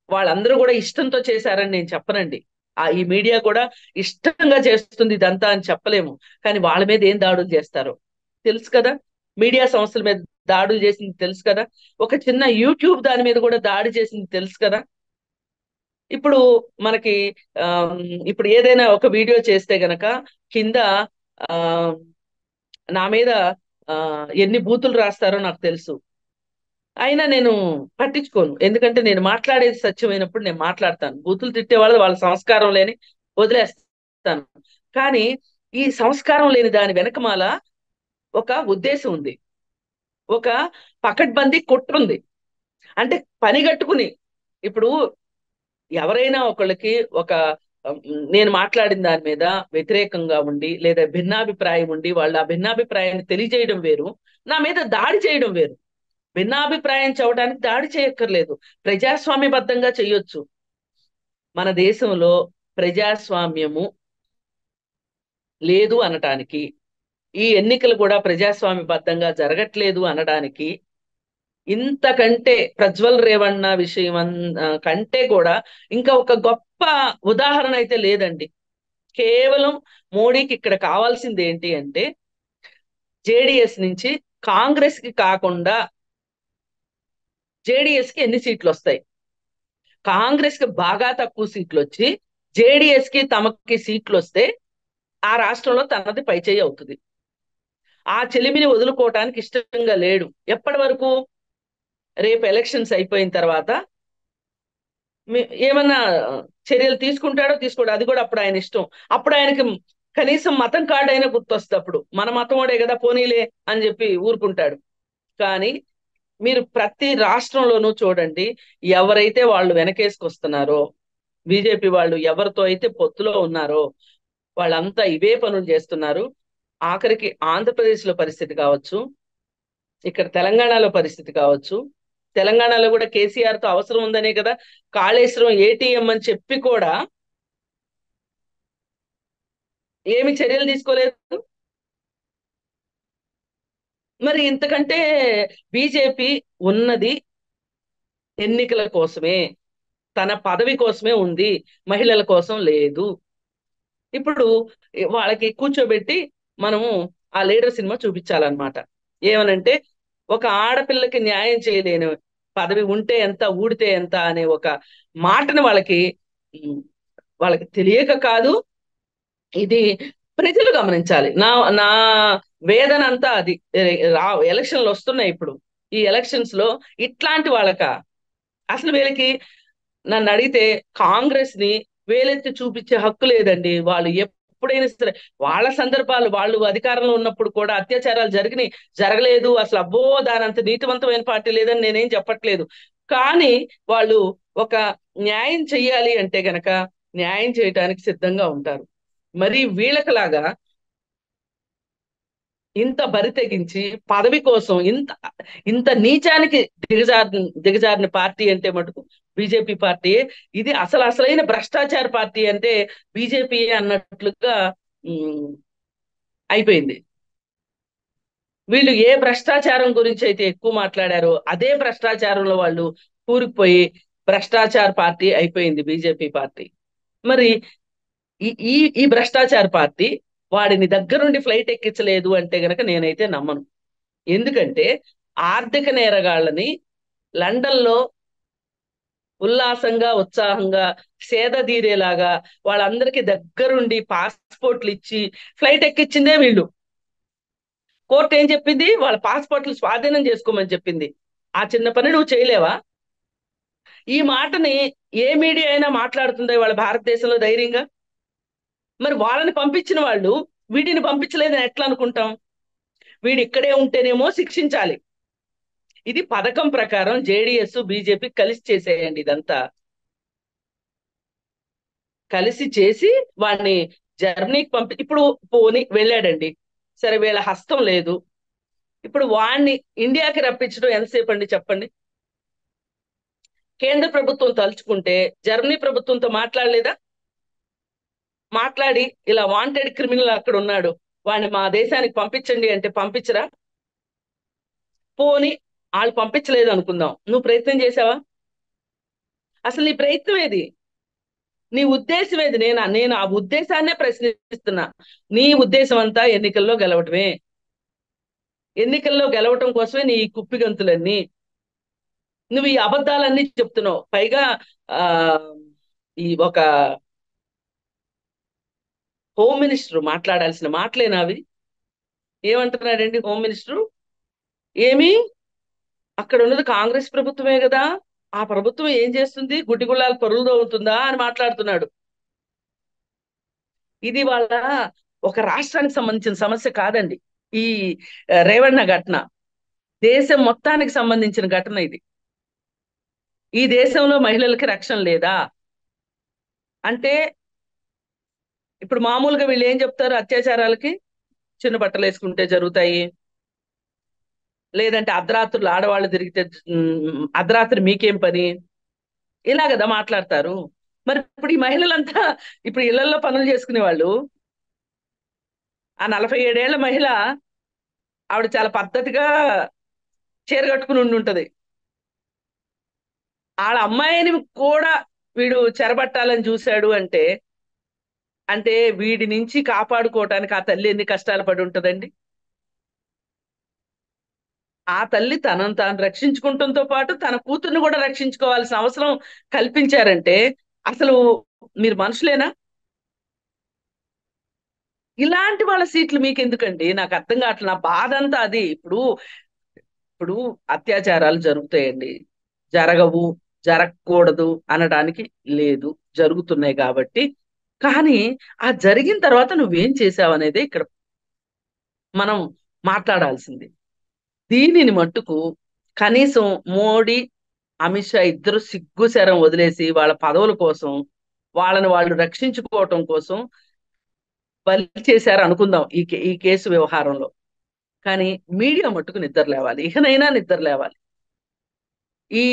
వాళ్ళందరూ కూడా ఇష్టంతో చేశారని నేను చెప్పనండి. ఈ మీడియా కూడా ఇష్టంగా చేస్తుంది ఇదంతా అని చెప్పలేము. కానీ వాళ్ళ మీద ఏం దాడులు చేస్తారో తెలుసు కదా. మీడియా సంస్థల మీద దాడులు చేసింది తెలుసు కదా. ఒక చిన్న యూట్యూబ్ దాని మీద కూడా దాడి చేసింది తెలుసు కదా. ఇప్పుడు మనకి ఆ ఇప్పుడు ఏదైనా ఒక వీడియో చేస్తే గనక కింద ఆ నా మీద ఎన్ని బూతులు రాస్తారో నాకు తెలుసు. అయినా నేను పట్టించుకోను, ఎందుకంటే నేను మాట్లాడేది సత్యమైనప్పుడు నేను మాట్లాడతాను. బూతులు తిట్టే వాళ్ళు వాళ్ళ సంస్కారం లేని వదిలేస్తాను. కానీ ఈ సంస్కారం లేని దాని వెనకమాల ఒక ఉద్దేశం ఉంది, ఒక పకడ్బందీ కుట్రుంది. అంటే పని కట్టుకుని ఇప్పుడు ఎవరైనా ఒకళ్ళకి ఒక నేను మాట్లాడిన దాని మీద వ్యతిరేకంగా ఉండి లేదా భిన్నాభిప్రాయం ఉండి వాళ్ళ ఆ భిన్నాభిప్రాయాన్ని తెలియజేయడం వేరు, నా మీద దాడి చేయడం వేరు. భిన్నాభిప్రాయం చెప్పడానికి దాడి చేయక్కర్లేదు, ప్రజాస్వామ్యబద్ధంగా చేయొచ్చు. మన దేశంలో ప్రజాస్వామ్యము లేదు అనటానికి, ఈ ఎన్నికలు కూడా ప్రజాస్వామ్యబద్ధంగా జరగట్లేదు అనడానికి ఇంతకంటే ప్రజ్వల్ రేవಣ್ణ విషయం కంటే కూడా ఇంకా ఒక గొప్ప ఉదాహరణ అయితే లేదండి. కేవలం మోడీకి ఇక్కడ కావాల్సింది ఏంటి అంటే జేడిఎస్ నుంచి కాంగ్రెస్ కి కాకుండా జేడిఎస్ కి ఎన్ని సీట్లు వస్తాయి, కాంగ్రెస్ కి బాగా తక్కువ సీట్లు వచ్చి జేడిఎస్ కి తమకి సీట్లు వస్తే ఆ రాష్ట్రంలో తనది పైచేయి అవుతుంది. ఆ చెలిమిని వదులుకోవటానికి ఇష్టంగా లేడు. ఎప్పటి వరకు? రేపు ఎలక్షన్స్ అయిపోయిన తర్వాత ఏమన్నా చర్యలు తీసుకుంటాడో తీసుకోడు, అది కూడా అప్పుడు ఆయన ఇష్టం. అప్పుడు ఆయనకి కనీసం మతం కార్డు అయినా గుర్తొస్తుంది. అప్పుడు మన మతం వాడే కదా పోనీలే అని చెప్పి ఊరుకుంటాడు. కానీ మీరు ప్రతి రాష్ట్రంలోనూ చూడండి, ఎవరైతే వాళ్ళు వెనకేసుకొస్తున్నారో, బీజేపీ వాళ్ళు ఎవరితో అయితే పొత్తులో ఉన్నారో వాళ్ళంతా ఇవే పనులు చేస్తున్నారు. ఆఖరికి ఆంధ్రప్రదేశ్ లో పరిస్థితి కావచ్చు, ఇక్కడ తెలంగాణలో పరిస్థితి కావచ్చు. తెలంగాణలో కూడా కేసీఆర్ తో అవసరం ఉందనే కదా కాళేశ్వరం ఏటీఎం అని చెప్పి కూడా ఏమి చర్యలు తీసుకోలేదు. మరి ఇంతకంటే బీజేపీ ఉన్నది ఎన్నికల కోసమే, తన పదవి కోసమే ఉంది, మహిళల కోసం లేదు. ఇప్పుడు వాళ్ళకి కూర్చోబెట్టి మనము ఆ లీడర్ సినిమా చూపించాలన్నమాట. ఏమనంటే ఒక ఆడపిల్లకి న్యాయం చేయలేని పదవి ఉంటే ఎంత ఊడితే ఎంత అనే ఒక మాటను వాళ్ళకి తెలియక కాదు, ఇది ప్రజలు గమనించాలి. నా నా వేదన అంతా అది. ఎలక్షన్లు వస్తున్నాయి ఇప్పుడు. ఈ ఎలక్షన్స్ లో ఇట్లాంటి అసలు వీళ్ళకి నన్ను అడిగితే కాంగ్రెస్ ని వేలెత్తి చూపించే హక్కు లేదండి. వాళ్ళు ఎప్పుడైనా సరే వాళ్ళ సందర్భాలు, వాళ్ళు అధికారంలో ఉన్నప్పుడు కూడా అత్యాచారాలు జరగలేదు అసలు, అబ్బో దానంత నీతివంతమైన పార్టీ లేదని నేనేం చెప్పట్లేదు. కానీ వాళ్ళు ఒక న్యాయం చెయ్యాలి అంటే గనక న్యాయం చేయటానికి సిద్ధంగా ఉంటారు. మరి వీళ్ళకలాగా ఇంత బరి తెగించి పదవి కోసం ఇంత ఇంత నీచానికి దిగజారిన పార్టీ అంటే మటుకు బీజేపీ పార్టీయే. ఇది అసలైన భ్రష్టాచార పార్టీ అంటే బీజేపీ అన్నట్లుగా అయిపోయింది. వీళ్ళు ఏ భ్రష్టాచారం గురించి అయితే ఎక్కువ మాట్లాడారో అదే భ్రష్టాచారంలో వాళ్ళు కూరుకుపోయి భ్రష్టాచార పార్టీ అయిపోయింది బీజేపీ పార్టీ. మరి ఈ ఈ ఈ భ్రష్టాచార పార్టీ వాడిని దగ్గరుండి ఫ్లైట్ ఎక్కించలేదు అంటే గనక నేనైతే నమ్మను. ఎందుకంటే ఆర్థిక నేరగాళ్ళని లండన్ లో ఉల్లాసంగా ఉత్సాహంగా సేదదీరేలాగా వాళ్ళందరికీ దగ్గరుండి పాస్పోర్ట్లు ఇచ్చి ఫ్లైట్ ఎక్కించిందే వీళ్ళు. కోర్టు ఏం చెప్పింది? వాళ్ళ పాస్పోర్ట్లు స్వాధీనం చేసుకోమని చెప్పింది. ఆ చిన్న పని నువ్వు చేయలేవా? ఈ మాటని ఏ మీడియా అయినా మాట్లాడుతుందా వాళ్ళ భారతదేశంలో ధైర్యంగా? మరి వాళ్ళని పంపించిన వాళ్ళు వీడిని పంపించలేదని ఎట్లా అనుకుంటాం? వీడు ఇక్కడే ఉంటేనేమో శిక్షించాలి. ఇది పథకం ప్రకారం జేడిఎస్ బీజేపీ కలిసి చేసేయండి. ఇదంతా కలిసి చేసి వాడిని జర్మనీకి ఇప్పుడు పోని వెళ్ళాడండి, సరే వీళ్ళ హస్తం లేదు. ఇప్పుడు వాడిని ఇండియాకి రప్పించడం ఎంతసేపు అండి చెప్పండి? కేంద్ర ప్రభుత్వం తలుచుకుంటే జర్మనీ ప్రభుత్వంతో మాట్లాడలేదా? మాట్లాడి ఇలా వాంటెడ్ క్రిమినల్ అక్కడ ఉన్నాడు, వాడిని మా దేశానికి పంపించండి అంటే పంపించరా? పోని వాళ్ళు పంపించలేదు అనుకుందాం, నువ్వు ప్రయత్నం చేసావా? అసలు నీ ప్రయత్నం ఏది? నీ ఉద్దేశం ఏది? నేను ఆ ఉద్దేశాన్నే ప్రశ్నిస్తున్నా. నీ ఉద్దేశం అంతా ఎన్నికల్లో గెలవటమే. ఎన్నికల్లో గెలవటం కోసమే నీ కుప్పిగంతులన్నీ, నువ్వు ఈ అబద్ధాలన్నీ చెప్తున్నావు. పైగా ఆ ఈ ఒక హోమ్ మినిస్టర్ మాట్లాడాల్సిన మాటలేనా అవి? ఏమంటున్నాడండి హోమ్ మినిస్టర్? ఏమి అక్కడ ఉన్నది కాంగ్రెస్ ప్రభుత్వమే కదా, ఆ ప్రభుత్వం ఏం చేస్తుంది? గుడ్డిగుళ్ళాలు పరులు తవ్వుతుందా అని మాట్లాడుతున్నాడు. ఇది వాళ్ళ ఒక రాష్ట్రానికి సంబంధించిన సమస్య కాదండి. ఈ రేవಣ್ణ ఘటన దేశం మొత్తానికి సంబంధించిన ఘటన ఇది. ఈ దేశంలో మహిళలకి రక్షణ లేదా అంటే ఇప్పుడు మామూలుగా వీళ్ళు ఏం చెప్తారు? అత్యాచారాలకి చిన్న బట్టలు వేసుకుంటే జరుగుతాయి, లేదంటే అర్ధరాత్రులు ఆడవాళ్ళు తిరిగితే అర్ధరాత్రి మీకేం పని, ఇలా కదా మాట్లాడతారు. మరి ఇప్పుడు ఈ మహిళలంతా ఇప్పుడు ఇళ్లలో పనులు చేసుకునే వాళ్ళు, ఆ 47 ఏళ్ల మహిళ ఆవిడ చాలా పద్ధతిగా చీర కట్టుకుని ఉండుంటది. వాళ్ళ అమ్మాయిని కూడా వీడు చెరబట్టాలని చూశాడు అంటే, అంటే వీడి నుంచి కాపాడుకోవటానికి ఆ తల్లి ఎన్ని కష్టాలు పడి ఉంటదండి. ఆ తల్లి తనను తాను రక్షించుకుంటంతో పాటు తన కూతుర్ని కూడా రక్షించుకోవాల్సిన అవసరం కల్పించారంటే అసలు మీరు మనుషులేనా? ఇలాంటి వాళ్ళ సీట్లు మీకు ఎందుకండి? నాకు అర్థం కావట్లేదు. నా బాధ అంతా అది. ఇప్పుడు ఇప్పుడు అత్యాచారాలు జరుగుతాయండి. జరగవు, జరగకూడదు అనడానికి లేదు. జరుగుతున్నాయి కాబట్టి. కానీ ఆ జరిగిన తర్వాత నువ్వేం చేసావనేదే ఇక్కడ మనం మాట్లాడాల్సింది. దీనిని మట్టుకు కనీసం మోడీ, అమిత్ షా ఇద్దరు సిగ్గు శరం వదిలేసి వాళ్ళ పదవుల కోసం, వాళ్ళని వాళ్ళు రక్షించుకోవటం కోసం బలి చేశారు అనుకుందాం ఈ కేసు వ్యవహారంలో. కానీ మీడియా మట్టుకు నిద్ర లేవాలి. ఇకనైనా నిద్ర లేవాలి. ఈ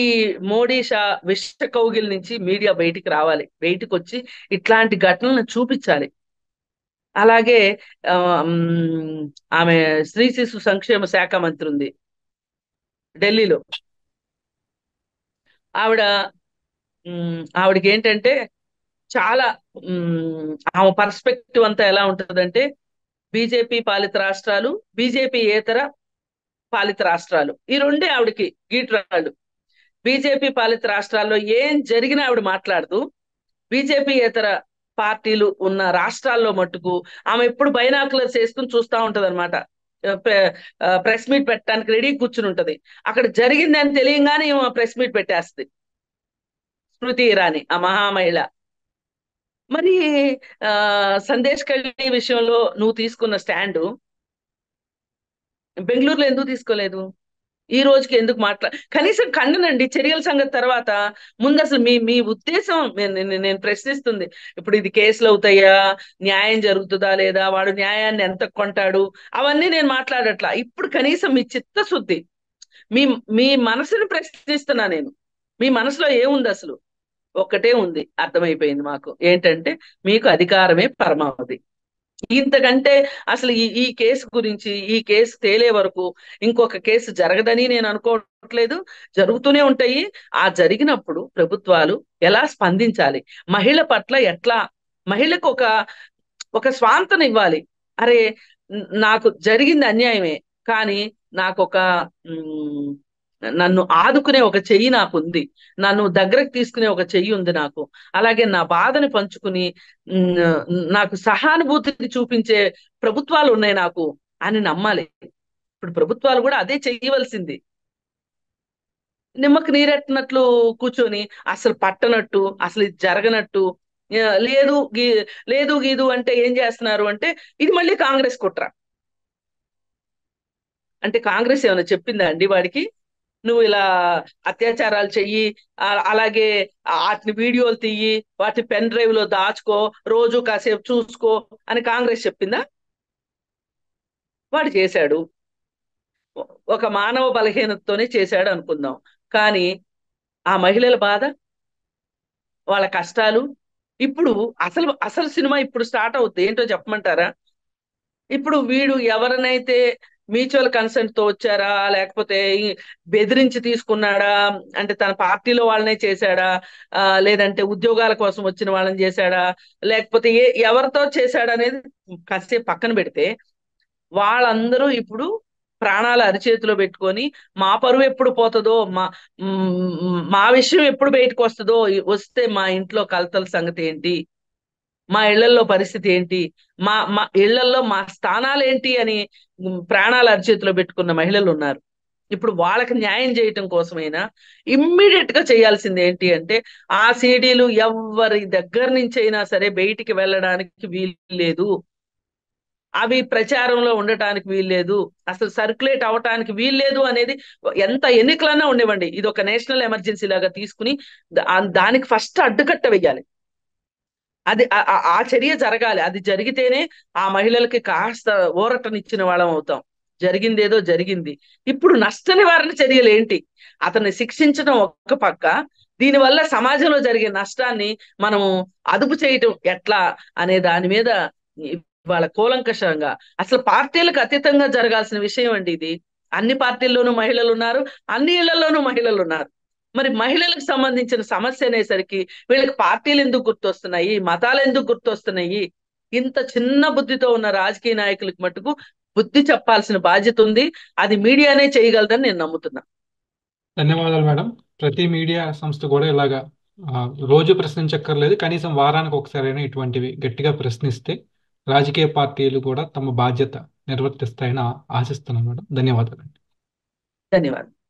మోడీ షా విష కౌగిల్ నుంచి మీడియా బయటికి రావాలి. బయటికి వచ్చి ఇట్లాంటి ఘటనలను చూపించాలి. అలాగే ఆ, మ్, ఆమె స్త్రీ శిశు సంక్షేమ శాఖ మంత్రి ఉంది ఢిల్లీలో. ఆవిడ ఆవిడకి ఏంటంటే చాలా ఆమె పర్స్పెక్టివ్ అంతా ఎలా ఉంటుందంటే, బీజేపీ పాలిత రాష్ట్రాలు, బీజేపీ ఏతర పాలిత రాష్ట్రాలు, ఈ రెండే ఆవిడకి గీటురాళ్ళు. బీజేపీ పాలిత రాష్ట్రాల్లో ఏం జరిగినా ఆవిడ మాట్లాడదు. బీజేపీ ఏతర పార్టీలు ఉన్న రాష్ట్రాల్లో మట్టుకు ఆమె ఎప్పుడు బైనాకులర్స్ వేసుకుని చూస్తా ఉంటది అనమాట. ప్రెస్ మీట్ పెట్టడానికి రెడీ కూర్చుని ఉంటది. అక్కడ జరిగింది అని తెలియంగానే ప్రెస్ మీట్ పెట్టేస్తుంది స్మృతి ఇరానీ, ఆ మహామహిళ. మరి ఆ సందేశ్ కళ్యాణి విషయంలో నువ్వు తీసుకున్న స్టాండు బెంగళూరులో ఎందుకు తీసుకోలేదు? ఈ రోజుకి ఎందుకు కనీసం ఖండనండి చర్యల సంగతి తర్వాత. ముందు అసలు మీ మీ ఉద్దేశం నేను ప్రశ్నిస్తుంది. ఇప్పుడు ఇది కేసులు అవుతాయా, న్యాయం జరుగుతుందా లేదా, వాడు న్యాయాన్ని ఎంత కొంటాడు, అవన్నీ నేను మాట్లాడట్లా. ఇప్పుడు కనీసం మీ చిత్తశుద్ధి, మీ మీ మనసుని ప్రశ్నిస్తున్నా నేను. మీ మనసులో ఏముంది అసలు? ఒక్కటే ఉంది, అర్థమైపోయింది మాకు. ఏంటంటే మీకు అధికారమే పరమావధి. ఇంతకంటే అసలు ఈ కేసు గురించి, ఈ కేసు తేలే వరకు ఇంకొక కేసు జరగదని నేను అనుకోవట్లేదు. జరుగుతూనే ఉంటాయి. ఆ జరిగినప్పుడు ప్రభుత్వాలు ఎలా స్పందించాలి, మహిళ పట్ల ఎట్లా, మహిళకు ఒక ఒక స్వాంతన ఇవ్వాలి. అరే నాకు జరిగింది అన్యాయమే, కానీ నాకు ఒక నన్ను ఆదుకునే ఒక చెయ్యి నాకుంది, నన్ను దగ్గరకు తీసుకునే ఒక చెయ్యి ఉంది నాకు. అలాగే నా బాధని పంచుకుని నాకు సహానుభూతిని చూపించే ప్రభుత్వాలు ఉన్నాయి నాకు అని నమ్మాలి. ఇప్పుడు ప్రభుత్వాలు కూడా అదే చెయ్యవలసింది. నిమ్మకు నీరెట్టినట్లు కూర్చొని అసలు పట్టనట్టు, అసలు ఇది జరగనట్టు, లేదు లేదు గీదు అంటే ఏం చేస్తున్నారు అంటే ఇది మళ్ళీ కాంగ్రెస్ కుట్ర. అంటే కాంగ్రెస్ ఏమైనా చెప్పిందా అండి వాడికి నువ్వు ఇలా అత్యాచారాలు చెయ్యి, అలాగే వాటిని వీడియోలు తీయి, వాటిని పెన్ డ్రైవ్ లో దాచుకో, రోజు కాసేపు చూసుకో అని కాంగ్రెస్ చెప్పిందా? వాడు చేశాడు, ఒక మానవ బలహీనతతోనే చేశాడు అనుకుందాం. కానీ ఆ మహిళల బాధ, వాళ్ళ కష్టాలు, ఇప్పుడు అసలు అసలు సినిమా ఇప్పుడు స్టార్ట్ అవుతుంది. ఏంటో చెప్పమంటారా? ఇప్పుడు వీడు ఎవరినైతే మ్యూచువల్ కన్సెంట్ తో వచ్చారా, లేకపోతే బెదిరించి తీసుకున్నాడా, అంటే తన పార్టీలో వాళ్ళనే చేశాడా, లేదంటే ఉద్యోగాల కోసం వచ్చిన వాళ్ళని చేశాడా, లేకపోతే ఎవరితో చేశాడా అనేది కాసేపు పక్కన పెడితే, వాళ్ళందరూ ఇప్పుడు ప్రాణాలు అరిచేతిలో పెట్టుకొని మా పరువు ఎప్పుడు పోతుందో, మా విషయం ఎప్పుడు బయటకు వస్తుందో, వస్తే మా ఇంట్లో కలతల సంగతి ఏంటి, మా ఇళ్లలో పరిస్థితి ఏంటి, మా మా ఇళ్లలో మా స్థానాలు ఏంటి అని ప్రాణాలు అరిచేతిలో పెట్టుకున్న మహిళలు ఉన్నారు. ఇప్పుడు వాళ్ళకి న్యాయం చేయటం కోసమైనా ఇమ్మీడియట్ గా చేయాల్సింది ఏంటి అంటే, ఆ సీడీలు ఎవరి దగ్గర నుంచి అయినా సరే బయటికి వెళ్ళడానికి వీలు లేదు, అవి ప్రచారంలో ఉండటానికి వీల్లేదు, అసలు సర్క్యులేట్ అవటానికి వీల్లేదు అనేది. ఎంత ఎన్నికలన్నా ఉండేవండి, ఇది ఒక నేషనల్ ఎమర్జెన్సీ లాగా తీసుకుని దానికి ఫస్ట్ అడ్డుకట్ట వేయాలి. అది ఆ చర్య జరగాలి. అది జరిగితేనే ఆ మహిళలకి కాస్త ఊరటనిచ్చిన వాళ్ళం అవుతాం. జరిగింది ఏదో జరిగింది. ఇప్పుడు నష్ట నివారణ చర్యలు ఏంటి? అతన్ని శిక్షించడం ఒక పక్క, దీనివల్ల సమాజంలో జరిగే నష్టాన్ని మనము అదుపు చేయటం ఎట్లా అనే దాని మీద ఇవాళ కూలంకషంగా, అసలు పార్టీలకు అతీతంగా జరగాల్సిన విషయం అండి ఇది. అన్ని పార్టీల్లోనూ మహిళలు ఉన్నారు, అన్ని ఇళ్లలోనూ మహిళలు ఉన్నారు. మరి మహిళలకు సంబంధించిన సమస్య అనేసరికి వీళ్ళకి పార్టీలు ఎందుకు గుర్తొస్తున్నాయి, మతాలు ఎందుకు గుర్తొస్తున్నాయి? ఇంత చిన్న బుద్ధితో ఉన్న రాజకీయ నాయకులకు మటుకు బుద్ధి చెప్పాల్సిన బాధ్యత ఉంది. అది మీడియానే చేయగలదని నేను నమ్ముతున్నా. ధన్యవాదాలు మేడం. ప్రతి మీడియా సంస్థ కూడా ఇలాగా ఆ, రోజు ప్రశ్నించక్కర్లేదు, కనీసం వారానికి ఒకసారైనా ఇటువంటివి గట్టిగా ప్రశ్నిస్తే రాజకీయ పార్టీలు కూడా తమ బాధ్యత నిర్వర్తిస్తాయని ఆశిస్తున్నాను మేడం. ధన్యవాదాలు. ధన్యవాదాలు.